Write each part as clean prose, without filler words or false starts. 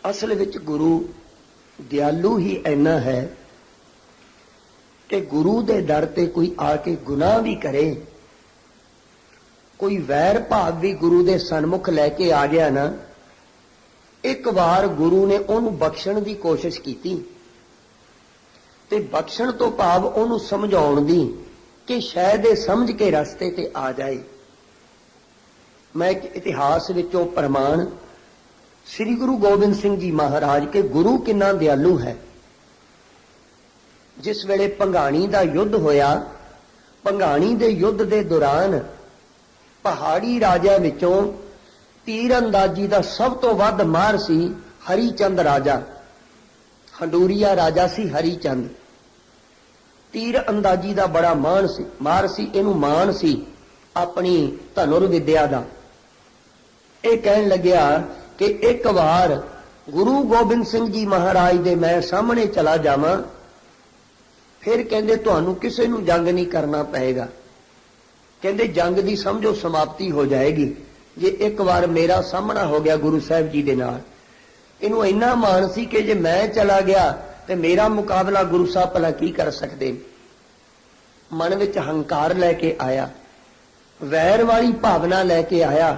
असल विच गुरु दयालु ही इन्ना है कि गुरु दे दर ते कोई आके गुनाह भी करे, कोई वैर भाव भी गुरु दे सन्मुख लैके आ गया ना, एक बार गुरु ने उन्होंने बख्शण की कोशिश की ते बख्शण तो भाव उन्होंने समझाउण दी कि शायद ये समझ के रस्ते ते आ जाए। मैं एक इतिहास विचों प्रमाण श्री गुरु गोबिंद सिंह जी महाराज के गुरु किन्ना दयालु है। जिस वेले भंगाणी का युद्ध होया, भंगाणी दे युद्ध दे दौरान पहाड़ी राजा विचों तीर अंदाजी का सब तो वध मार सी हरीचंद राजा। हंडूरिया राजा सी हरीचंद। तीर अंदाजी का बड़ा मार सी, इनू मान सी अपनी धनुर्विद्या का। यह कहन लग्या कि एक बार गुरु गोबिंद सिंह जी महाराज दे मैं सामने चला जावां, फिर कहंदे तुहानू किसी नू जंग नहीं करना पएगा। कहंदे जंग की समझो समाप्ति हो जाएगी जे एक बार मेरा सामना हो गया गुरु साहब जी दे नाल। इनू इन्ना मान सी कि जे मैं चला गया तो मेरा मुकाबला गुरु साहब भला की कर सकते। मन विच हंकार लैके आया, वैर वाली भावना लैके आया।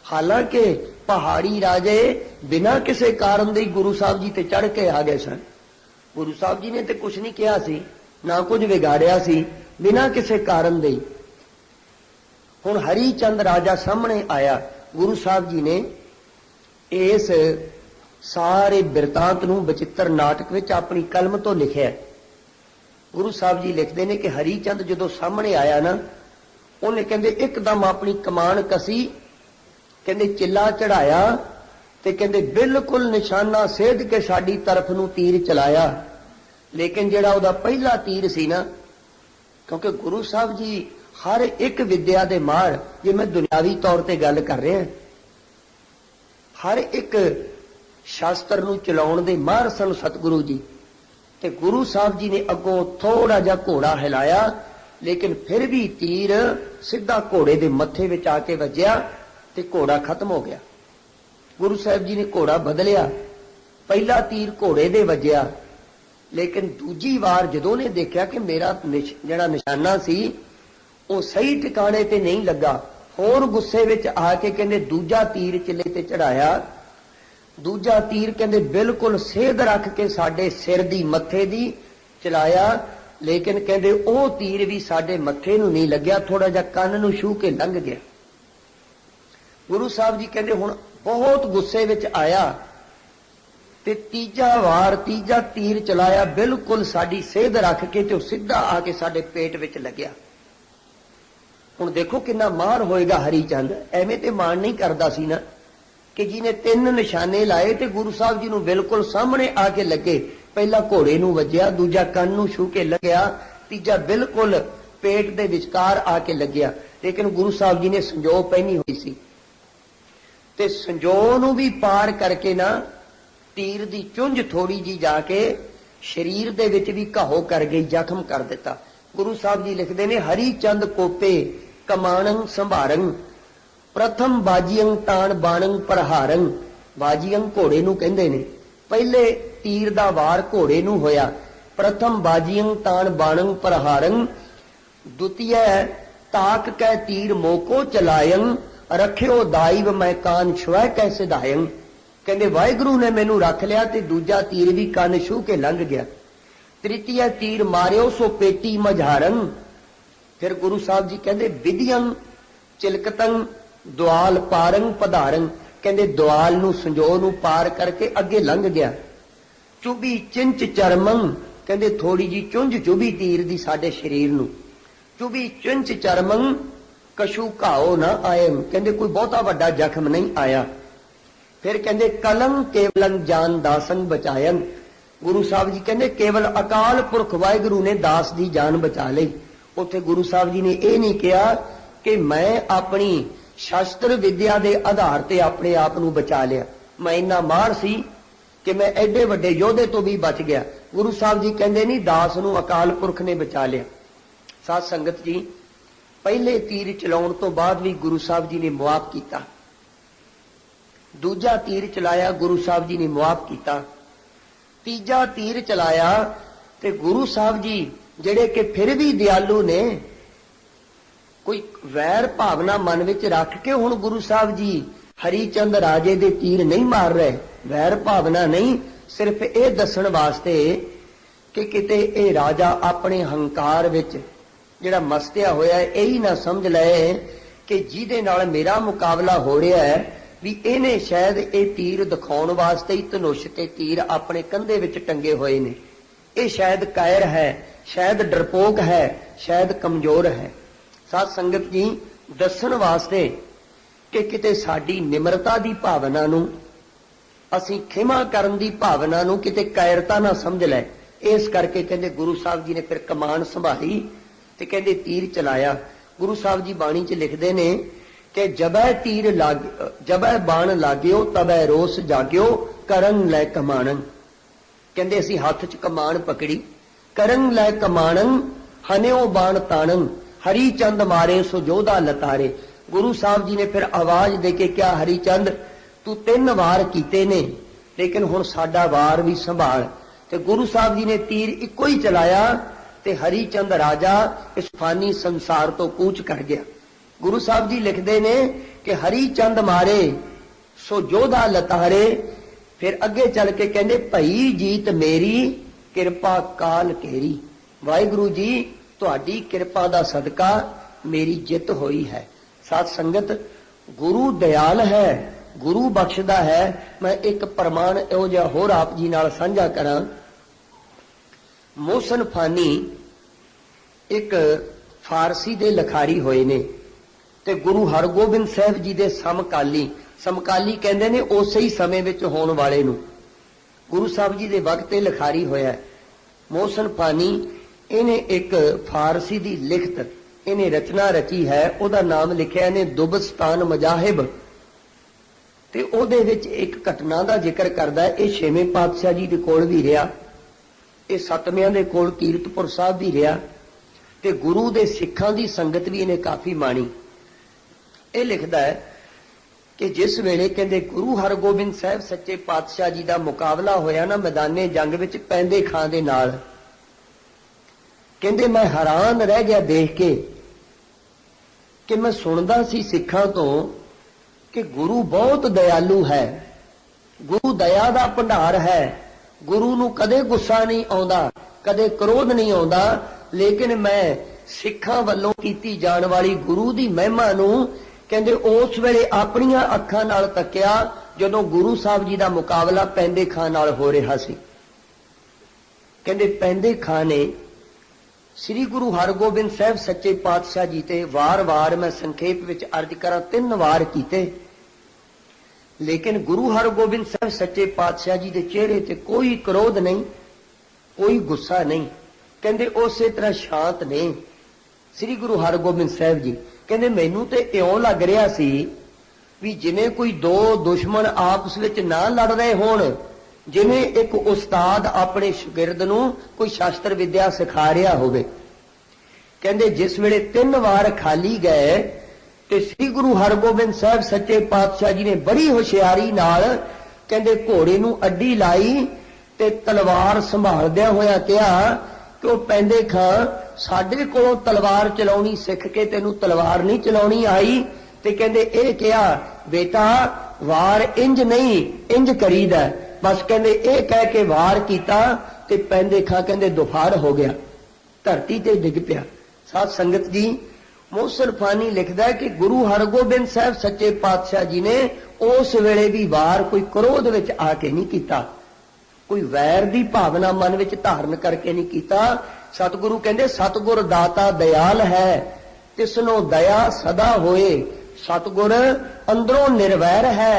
हालांकि पहाड़ी राजे बिना किसी कारण दे गुरु साहब जी ते चढ़ के आ गए सन। गुरु साहब जी ने तो कुछ नहीं कहा सी, ना कुछ बिगाड़िया सी, बिना किसी कारण दे। हुण हरीचंद राजा सामने आया। गुरु साहब जी ने इस सारे बिरतांत नूं बचित्र नाटक विच अपनी कलम तो लिखिया। गुरु साहब जी लिखते हैं कि हरीचंद जदों सामने आया ना, उन्हें कहंदे एकदम अपनी कमान कसी, कहंदे चिल्ला चढ़ाया ते कहंदे बिल्कुल निशाना सेध के साडी तरफ नूं तीर चलाया। लेकिन जिहड़ा उहदा पहला तीर सी ना, क्योंकि गुरु साहब जी हर एक विद्या दे मार, जे मैं दुनियावी तौर ते गल कर रहा, हर एक शास्त्र नूं चलाउण दे मार सन सतगुरु जी। ते गुरु साहब जी ने अगों थोड़ा जा घोड़ा हिलाया, लेकिन फिर भी तीर सीधा घोड़े दे मत्थे विच आके वजया ते घोड़ा खत्म हो गया। गुरु साहब जी ने घोड़ा बदलिया, पहला तीर घोड़े दे वजया, लेकिन दूजी बार जदों ने देखा कि मेरा जिहड़ा निशाना सी वो सही ठिकाने ते नहीं लगा, होर गुस्से विच आके कहंदे दूजा तीर चिले ते चढ़ाया। दूजा तीर कहंदे बिल्कुल सेध रख के साडे सिर दी मत्थे दी चलाया, लेकिन कहंदे वो तीर भी साडे मत्थे नूं नहीं लग्या, थोड़ा जा कंन नूं छू के लंघ गया। गुरु साहब जी कहंदे हुण बहुत गुस्से विच आया ते तीजा तीर चलाया, बिल्कुल साडी सेध रख के ते सीधा आके साडे पेट विच लग्या। हुण देखो किन्ना मार होएगा हरीचंद। एवें ते मान नहीं करदा सी ना कि जिन्हें 3 निशाने लाए ते गुरु साहब जी नूं बिल्कुल सामने आके लगे। पहला घोड़े नूं वजया, दूजा कंन नूं छू के लग्या, तीजा बिल्कुल पेट दे विचकार आके लग्या। लेकिन गुरु साहब जी ने संजो पहनी हुई सी ते संजो नूं भी पार करके ना तीर दी चुंझ थोड़ी जी जाके शरीर दे विच भी घाओ कर गई, जख्म कर दिता। गुरु साहब जी लिखते ने हरीचंद कोपे कमाणं संभारं, प्रथम बाजियं ताण बाणं प्रहारं। बाजियं घोड़े नूं कहंदे ने, पहले तीर दा वार घोड़े नूं होया। प्रथम बाजियं ताण बाणं प्रहारं, द्वितीय ताक कै तीर मोको चलायं, रखियो दाइव मैं कान छुआ कै सिधायं। कहंदे वाहिगुरू ने मैनू रख लिया ते दूजा तीर भी कान छू के लंघ गया। तृतीय तीर मारियो सो पेटी मझारं। फिर गुरु साहब जी कहंदे विधियं चिलकतं द्वाल पारंग पधारंग। कहंदे द्वाल नूं संजो नूं पार करके अगे लंघ गया। चुभी चिंच चरमं, कहंदे थोड़ी जी चुंझ चुभी तीर दी साडे शरीर नूं। चुभी चिंच चरमं कशु घाओ ना आयं, कहंदे कोई बहुता वड्डा जख्म नहीं आया। फिर कहंदे कलंग केवलं जान दासन बचायन। गुरु साहब जी कहंदे केवल अकाल पुरख वाहिगुरू ने दास दी जान बचा लई। उत्थे गुरु साहब जी ने यह नहीं कहा कि मैं अपनी शास्त्र विद्या के आधार ते अपने आप नूं बचा लिया, मैं इन्ना मार सी कि मैं एडे वड्डे योधे तो भी बच गया। गुरु साहब जी कहंदे नहीं, दास नूं अकाल पुरख ने बचा लिया। साध संगत जी, पहले तीर चलाउण तो बाद भी गुरु साहब जी ने मुआफ किया। दूजा तीर चलाया, गुरु साहब जी ने मुआफ किया। तीजा तीर चलाया ते गुरु साहब जी ਜਿਹੜੇ कि फिर भी दयालु ने, कोई वैर भावना मन विच रख के हुण गुरु साहब जी हरिचंद राजे दे तीर नहीं मार रहे, वैर भावना नहीं, सिर्फ ये दसण वास्ते कि किते ये राजा अपने हंकार विच जिहड़ा मस्तिया होया यही ना समझ ले कि जिहदे नाल मेरा मुकाबला हो रहा है भी इहने शायद ये तीर दिखाउण वास्ते ही धनुष ते तीर अपने कंधे विच टंगे होए ने, ये शायद कायर है, शायद डरपोक है, शायद कमजोर है। साध संगत जी दसण वास्ते कि किते साडी निमरता दी भावना नूं, असीं खिमा करन दी भावना नूं किते कायरता ना समझ लै, इस करके कहंदे गुरु साहब जी ने फिर कमान संभाली ते कहंदे तीर चलाया। गुरु साहब जी बाणी च लिखदे ने कि जबै तीर लाग जबै बाण लाग्यो तबै रोस जाग्यो करन लै कमाणन। कहंदे असीं हत्थ च कमान पकड़ी, करन लै कमाणन हन्यो बाण ताणन हरिचंद मारे सो जोधा लतारे। गुरु साहब जी ने फिर आवाज दे के क्या, हरिचंद तू 3 वार कीते ने लेकिन हुण साडा वार भी संभाल। ते गुरु साहब जी ने तीर इको ही चलाया ते हरिचंद राजा इस फानी संसार तो कूच कर गया। गुरु साहब जी लिखते ने कि हरिचंद मारे सो जोधा लतारे। फिर अगे चल के कहते भई जीत मेरी किरपा काल केरी। वाहिगुरु जी तुहाडी किरपा दा सदका मेरी जित होई है। साध संगत गुरु दयाल है, गुरु बख्शदा है। मैं एक प्रमाण इहो जिहा होर आप जी नाल साझा करा। मोहसन फानी एक फारसी दे लिखारी होए ने ते गुरु हरगोबिंद साहब जी दे समकाली, समकाली कहंदे ने उसे ही समय विच होण वाले नूं। गुरु साहब जी दे वक्त लिखारी होया। मोहसन फानी इहने एक फारसी दी लिखत इहने रचना रची है, उहदा नाम लिखिया ने दुबस्तान मजाहिब। ते उहदे विच एक घटना दा जिक्र करदा है। इह छेवें पातशाह जी दे कोल भी रहा, ये सतवियां दे कोल कीरतपुर साहब भी रहा ते गुरु दे सिखां दी संगत भी इन्हें काफी माणी। ये लिखदा है कि जिस वेले कहंदे गुरु हरगोबिंद साहब सच्चे पातशाह जी दा मुकाबला होया ना मैदाने जंग विच पैंदे खां दे नाल, कहंदे मैं हैरान रह गया देख के कि मैं सुनदा सी सिखां तो कि गुरु बहुत दयालु है, गुरु दया दा भंडार है, गुरु नूं कदे गुस्सा नहीं आउंदा, कदे क्रोध नहीं आउंदा। लेकिन मैं सिखां वल्लों कीती जाण वाली गुरु दी महिमा नूं कहंदे उस वेले अपणियां अखां नाल तकिया जदों गुरु साहब जी दा मुकाबला पैंदे खां नाल हो रिहा सी। कहंदे पैंदे खां ने श्री गुरु हरगोबिंद साहब सच्चे पातशाह जी ते वार-वार मैं संखेप विच अर्ज करां 3 वार कीते, लेकिन गुरु हरगोबिंद साहब सच्चे पातशाह जी के चेहरे ते कोई क्रोध नहीं, कोई गुस्सा नहीं। कहंदे उसे तरह शांत ने श्री गुरु हरगोबिंद साहब जी। कहंदे मैनू ते इउं लग रहा सी भी जिवें कोई दो दुश्मन आपस विच ना लड़ रहे होण, जिवें एक उस्ताद अपने शागिर्द नूं कोई शास्त्र विद्या सिखा रहा होवे। कहंदे जिस वेले 3 वार खाली गए ते श्री गुरु हरगोबिंद साहब सच्चे पातशाह जी ने बड़ी होशियारी नाल कहंदे घोड़े नूं अड्डी लाई ते तलवार संभालदिया होया कहा कि वो पैंदे खां साडे कोलों तलवार चलाउणी सिख के तैनूं तलवार नहीं चलाउणी आई। ते कहंदे इह कहा बेटा वार इंज नहीं इंज करीदा। बस कहंदे इह कह के वार कीता ते पैंदे खां कहंदे दुफाड़ हो गया, धरती ते डिग पिया। साध संगत जी मोहसन फानी लिखदा है कि गुरु हरगोबिंद साहब सच्चे पातशाह जी ने उस वेले भी वार कोई क्रोध विच आके नहीं कीता, कोई वैर दी भावना मन विच धारण करके नहीं कीता। सतगुरु कहंदे सतगुर दाता दयाल है तिसनो दया सदा होए। सतगुर अंदरों निर्वैर है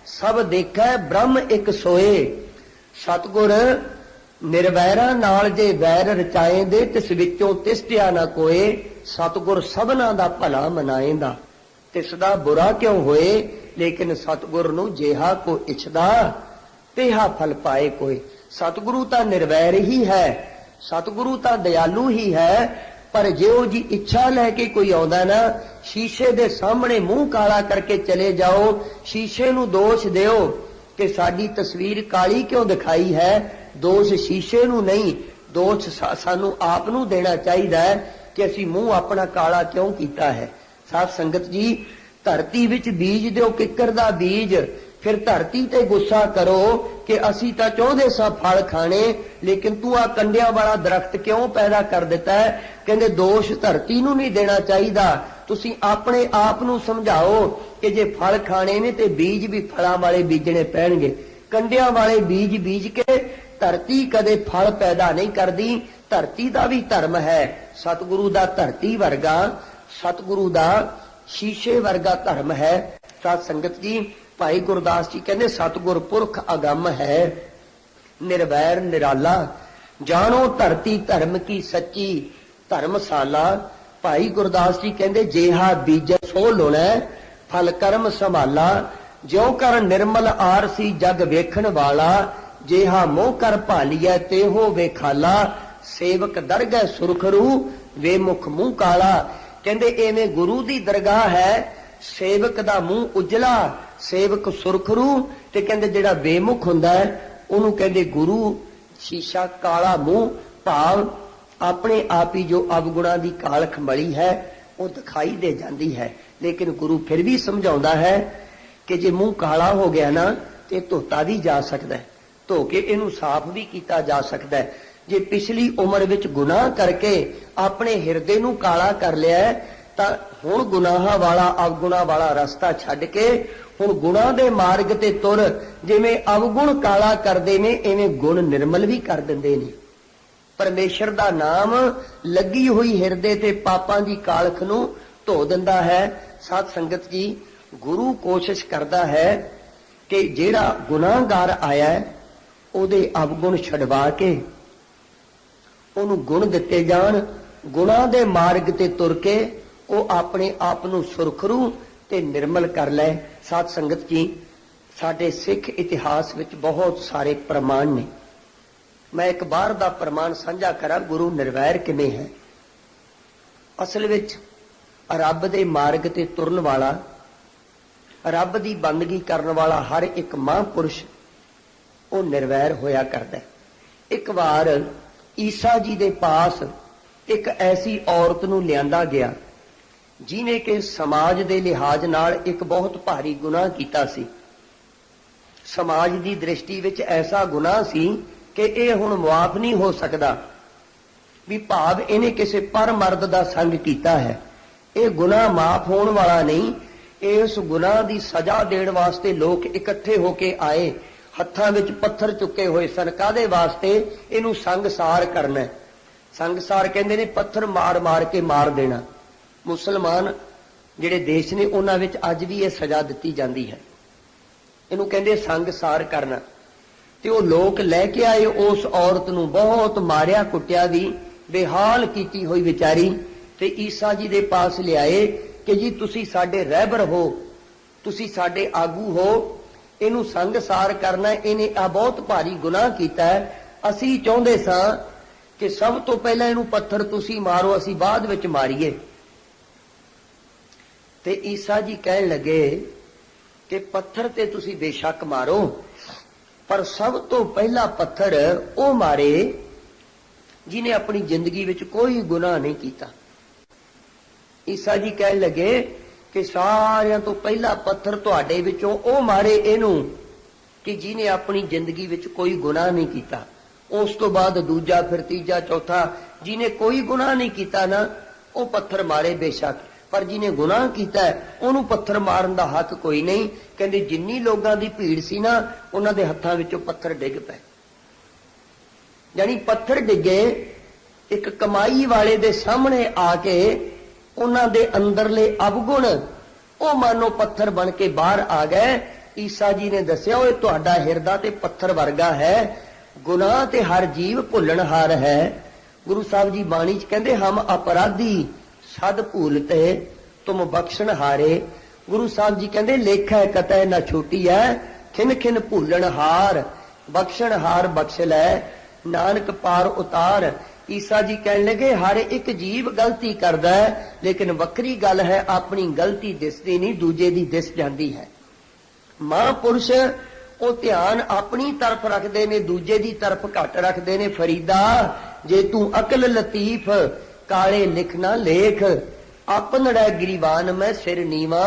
सब देखै ब्रह्म एक सोए। सतगुर निर्वैरा नाल जे वैर रचाए दे तिस विचों तिसटिया ना कोए। सतगुर सबना दा भला मनाएंदा तिसदा बुरा क्यों होए। लेकिन सतगुर नूं जेहा को इछदा तेहा फल पाए कोई। सतगुरु तां निर्वैर ही है, सतगुरु तां दयालु ही है, पर जो जी इच्छा लैके कोई आउंदा ना, शीशे दे सामने मुंह काला करके चले जाओ, शीशे नूं दोष दिओ कि साडी तस्वीर काली क्यों दिखाई है। दोष शीशे नूं नहीं, दोष सानू आप नूं देना चाहिदा है कि असीं मूंह अपना काला क्यों कीता है। साध संगत जी, धरती विच बीज दिओ किकर दा बीज, फिर धरती ते गुस्सा करो कि असीं तां चाहुंदे सां फल खाने, लेकिन तू आ कंडियां वाला दरख्त क्यों पैदा कर दिता है। कहंदे दोष धरती नूं नहीं देना चाहिदा, तुसीं अपने आप नूं समझाओ कि जे फल खाने ने ते बीज भी फलां वाले बीजने पैणगे। कंडियां वाले बीज बीज के धरती कदे फल पैदा नहीं करदी। धरती दा भी धर्म है, सतगुरु दा धरती वर्गा, सतगुरु दा शीशे वर्गा धर्म है। साध संगत जी, भाई गुरदास जी कहते सतगुर पुरख अगम है, निर्वैर निराला, जानो धरती धर्म की सच्ची धर्मशाला। भाई गुरदास जी कहते जेहा बीज सो लुणै, फल कर्म संभाला, ज्यों कर निर्मल आरसी जग वेखण वाला, जेहा मोह कर भालिया तेहो वेखाला, सेवक दरगह सुरखरू वे मुख मुंह काला। कहते एवें गुरु दी दरगाह है, सेवक दा मुंह उजला, सेवक सुरखरू, ते कहते जेड़ा बेमुख हुंदा है उहनूं कहते गुरु शीशा काला मुंह, भाव अपने आप ही जो अवगुणा दी कालख मली है वो दिखाई दे जाती है। लेकिन गुरु फिर भी समझाउंदा है कि जे मुंह काला हो गया ना ते धोता भी जा सकता है, धो के इनू साफ भी किया जा सकता है। जे पिछली उम्र विच गुनाह करके अपने हिरदे नू काला कर लिया है तां हुण गुनाह वाला अवगुणा वाला रस्ता छड्ड के हुण गुनाह दे मार्ग ते तुर। जिवें अवगुण काला करदे ने इवें गुण निर्मल भी कर दिंदे ने। परमेश्वर दा नाम लगी हुई हिरदे ते पापां दी कालख नू धो दिंदा है। साध संगत जी, गुरु कोशिश करदा है कि जेड़ा गुनाहगार आया है ਉਹਦੇ अवगुण छडवा के ਉਹਨੂੰ गुण दिते जाण। गुणां दे मार्ग ते तुर के ਉਹ अपने आप ਨੂੰ ਸੁਰਖਰੂ ਤੇ निर्मल कर लै। साध संगत जी, साडे सिख इतिहास विच बहुत सारे प्रमाण ने। मैं एक बार दा प्रमाण साझा करा, गुरु निर्वैर किवें है। असल विच रब दे मार्ग ते तुरन वाला, रब दी बंदगी करन वाला हर एक महापुरुष वो निर्वैर होया करदा है। एक बार ईसा जी दे पास एक ऐसी औरत नूं लिआंदा गया जिन्हें कि समाज दे लिहाज नाल एक बहुत भारी गुनाह कीता सी। समाज दी दृष्टि विच ऐसा गुनाह सी कि यह हुण मुआफ नहीं हो सकदा, भी भाव इहने किसी पर मर्द दा संग कीता है, यह गुनाह माफ होण वाला नहीं। इस गुनाह दी सजा देण वास्ते लोग इकट्ठे होके आए, हत्थां विच पत्थर चुके हुए सन। काहदे वास्ते? इहनूं संगसार करना। संगसार कहंदे ने पत्थर मार मार के मार देना। मुसलमान जिहड़े देश ने उन्हां विच अज भी यह सजा दित्ती जांदी है। इहनूं कहंदे संगसार करना। ते वो लोग लैके आए उस औरत नूं, बहुत मारिया कुटिया भी, बेहाल कीती हुई विचारी, ते ईसा जी दे पास लिआए कि जी तुसी साडे रहबर हो, तुसी साडे आगू हो, इनू संगसार करना, इन्हें आ बहुत भारी गुनाह कीता है। असी चाहुंदे सां कि सब तो पहला इनू पत्थर तुसी मारो, असी बाद विच मारीए। ते ईसा जी कहन लगे कि पत्थर ते तुसी बेशक मारो, पर सब तो पहला पत्थर वो मारे जिन्हें अपनी जिंदगी विच कोई गुनाह नहीं कीता। ईसा जी कहन लगे कि सारियां तो पहला पत्थर तुहाडे विचों ओ मारे इनू कि जिन्हें अपनी जिंदगी विच कोई गुनाह नहीं कीता। उस तो बाद दूजा, फिर तीजा, चौथा, जिन्हें कोई गुनाह नहीं कीता ना वो पत्थर मारे बेशक, पर जिन्हें गुनाह कीता है उन्होंने पत्थर मारन दा हक कोई नहीं। कहंदे जिन्नी लोगां दी भीड़ सी ना उन्हां दे हत्थां विचों पत्थर डिग पए। यानी पत्थर डिगे एक कमाई वाले दे सामने आके उन्हां दे अंदरले अवगुण वो मानो पत्थर बन के बाहर आ गए। ईसा जी ने दस्या ओए तुहाडा हिरदा ते पत्थर वर्गा है, गुनाह ते हर जीव भुल्लणहार है। गुरु साहब जी बाणी च कहंदे हम अपराधी सद भूलते तुम बख्शणहारे। गुरु साहब जी कहंदे लेखा कतै ना छोटी है, खिन खिन भूलणहार, बख्शणहार बख्श लै, नानक पार उतार। ईसा जी कहने लगे हर एक जीव गलती करता है, लेकिन वक्री गल है अपनी गलती दिसती नहीं, दूजे दी दिस जाती है। महापुरुष वो ध्यान अपनी तरफ रखते ने, दूजे दी तरफ घट रखते ने। फरीदा जे तू अकल लतीफ काले लिखना लेख, अपनड़ा गिरीवान मैं सिर नीवा।